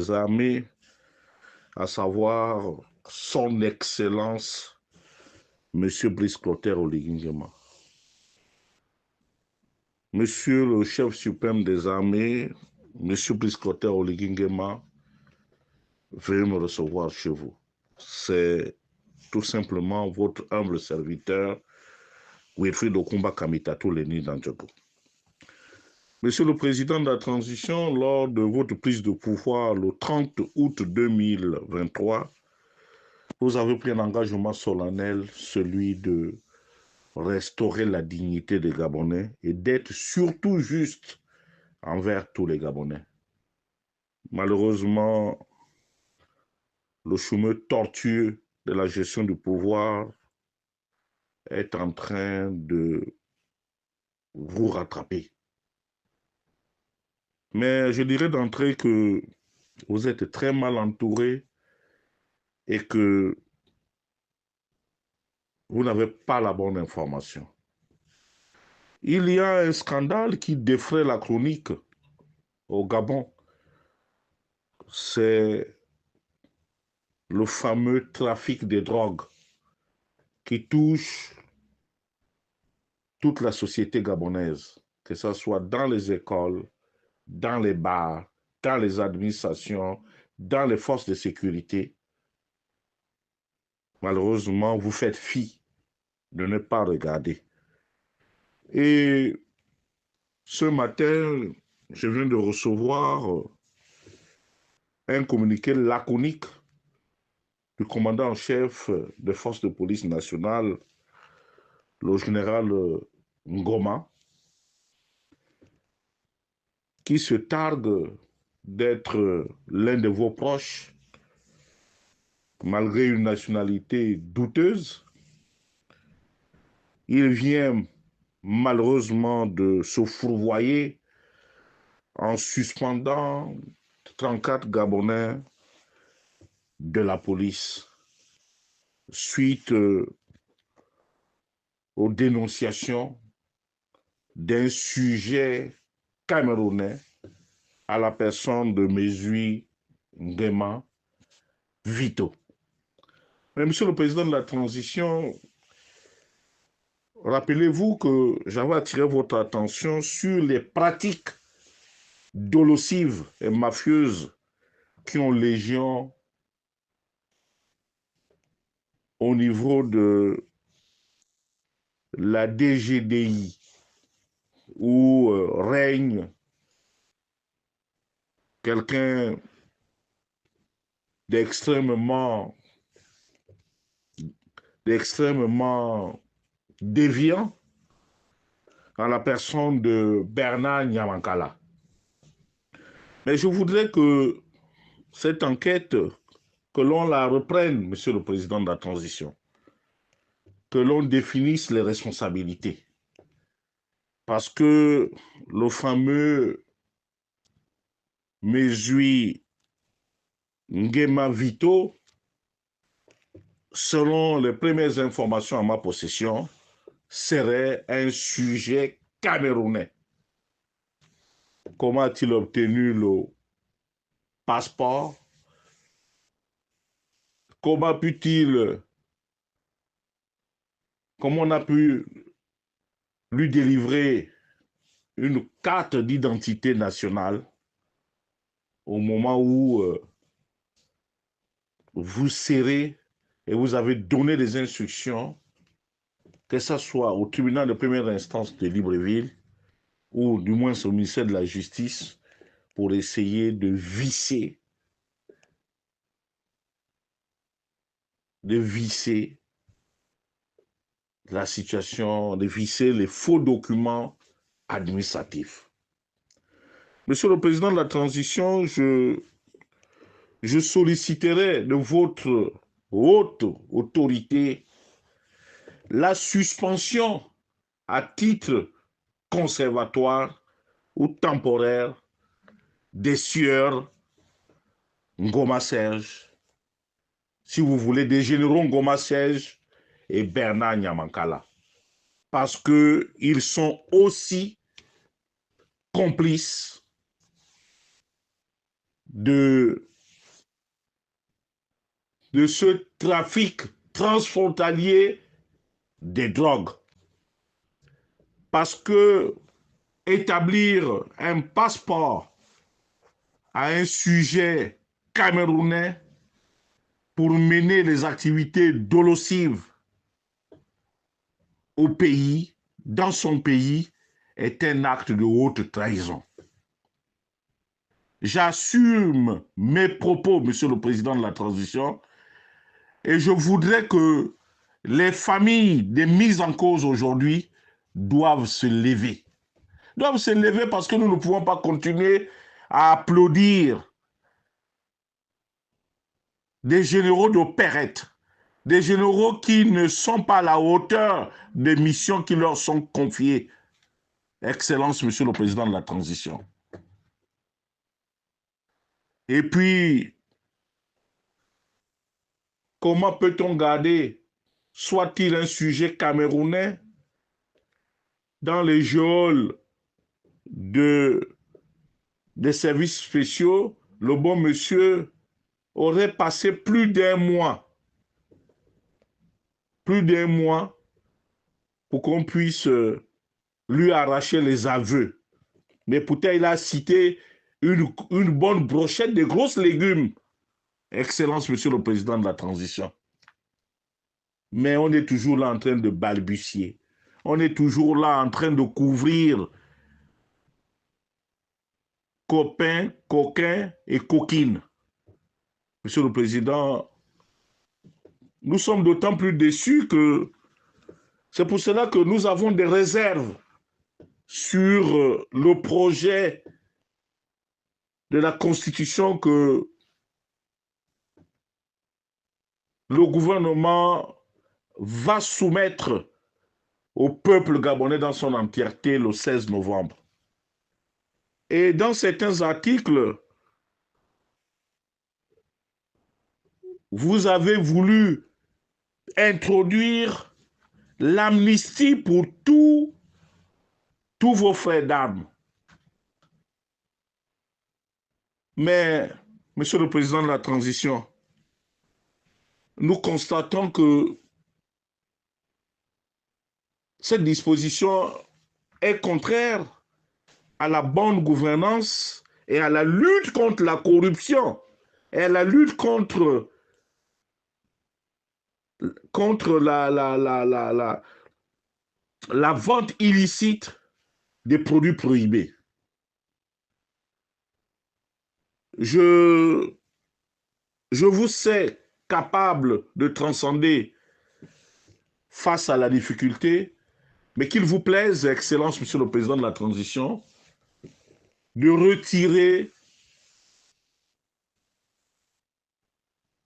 des armées, à savoir son Excellence, M. Brice Clotaire Oligui Nguema. Monsieur le chef suprême des armées, M. Brice Clotaire Oligui Nguema, veuillez me recevoir chez vous. C'est tout simplement votre humble serviteur, Wilfried Okumba Kamitatou Leni Dandjogo. Monsieur le Président de la Transition, lors de votre prise de pouvoir le 30 août 2023, vous avez pris un engagement solennel, celui de restaurer la dignité des Gabonais et d'être surtout juste envers tous les Gabonais. Malheureusement, le chemin tortueux de la gestion du pouvoir est en train de vous rattraper. Mais je dirais d'entrée que vous êtes très mal entouré et que vous n'avez pas la bonne information. Il y a un scandale qui défraie la chronique au Gabon. C'est le fameux trafic des drogues qui touche toute la société gabonaise, que ce soit dans les écoles, dans les bars, dans les administrations, dans les forces de sécurité. Malheureusement, vous faites fi de ne pas regarder. Et ce matin, je viens de recevoir un communiqué laconique du commandant en chef des forces de police nationales, le général Ngoma, qui se targue d'être l'un de vos proches, malgré une nationalité douteuse. Il vient malheureusement de se fourvoyer en suspendant 34 Gabonais de la police suite aux dénonciations d'un sujet camerounais à la personne de Mesui Nguema Vito. Mais Monsieur le Président de la Transition, rappelez-vous que j'avais attiré votre attention sur les pratiques dolosives et mafieuses qui ont légion au niveau de la DGDI, où règne quelqu'un d'extrêmement déviant en la personne de Bernard Nyamankala. Mais je voudrais que cette enquête, que l'on la reprenne, Monsieur le Président de la Transition, que l'on définisse les responsabilités. Parce que le fameux Mesui Nguema Vito, selon les premières informations à ma possession, serait un sujet camerounais. Comment a-t-il obtenu le passeport? Comment on a pu lui délivrer une carte d'identité nationale au moment où vous serrez et vous avez donné des instructions, que ce soit au tribunal de première instance de Libreville ou du moins au ministère de la Justice, pour essayer de visser la situation, de visser les faux documents administratifs. Monsieur le Président de la Transition, je solliciterai de votre haute autorité la suspension à titre conservatoire ou temporaire des sieurs Ngoma Serge, si vous voulez, des généraux Ngoma Serge et Bernard Nyamankala, parce qu'ils sont aussi complices de de ce trafic transfrontalier des drogues. Parce que établir un passeport à un sujet camerounais pour mener les activités dolosives au pays, dans son pays, est un acte de haute trahison. J'assume mes propos, Monsieur le Président de la Transition, et je voudrais que les familles des mises en cause aujourd'hui doivent se lever. Doivent se lever parce que nous ne pouvons pas continuer à applaudir des généraux d'opérette, des généraux qui ne sont pas à la hauteur des missions qui leur sont confiées. Excellence, Monsieur le Président de la Transition. Et puis, comment peut-on garder, soit-il un sujet camerounais, dans les geôles des services spéciaux? Le bon monsieur aurait passé plus d'un mois pour qu'on puisse lui arracher les aveux. Mais pourtant, il a cité une bonne brochette de grosses légumes. Excellence, Monsieur le Président de la Transition. Mais on est toujours là en train de balbutier. On est toujours là en train de couvrir copains, coquins et coquines. Monsieur le Président, nous sommes d'autant plus déçus que c'est pour cela que nous avons des réserves sur le projet de la Constitution que le gouvernement va soumettre au peuple gabonais dans son entièreté le 16 novembre. Et dans certains articles, vous avez voulu introduire l'amnistie pour tous vos frères d'armes. Mais, Monsieur le Président de la Transition, nous constatons que cette disposition est contraire à la bonne gouvernance et à la lutte contre la corruption et à la lutte contre la vente illicite des produits prohibés. Je vous sais capable de transcender face à la difficulté, mais qu'il vous plaise, Excellence, Monsieur le Président de la Transition, de retirer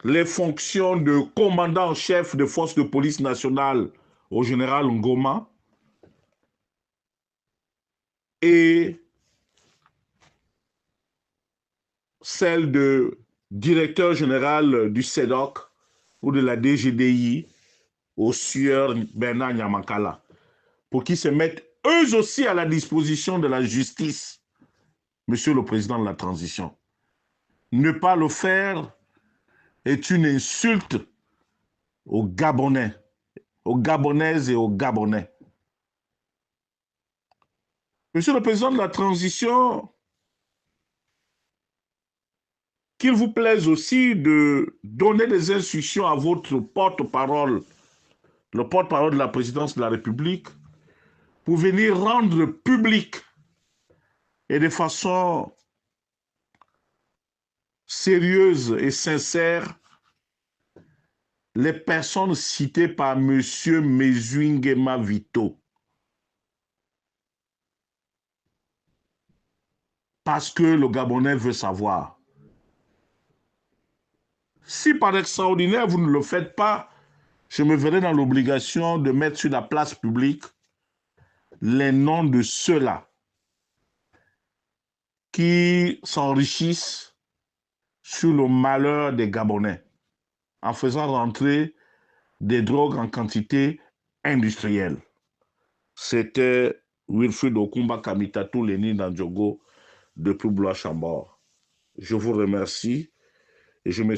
les fonctions de commandant en chef de force de police nationale au général Ngoma et celle de directeur général du CEDOC ou de la DGDI au sieur Bernard Nyamankala, pour qu'ils se mettent eux aussi à la disposition de la justice, Monsieur le Président de la Transition. Ne pas le faire est une insulte aux Gabonais, aux Gabonaises et aux Gabonais. Monsieur le Président de la Transition, qu'il vous plaise aussi de donner des instructions à votre porte-parole, le porte-parole de la présidence de la République, pour venir rendre public et de façon sérieuse et sincère les personnes citées par M. Mezuingema Vito. Parce que le Gabonais veut savoir. Si par extraordinaire, vous ne le faites pas, je me verrai dans l'obligation de mettre sur la place publique les noms de ceux-là qui s'enrichissent sur le malheur des Gabonais en faisant rentrer des drogues en quantité industrielle. C'était Wilfried Okumba Kamitatou Lénine Ndjogo depuis Blois-Chambord. Je vous remercie et je me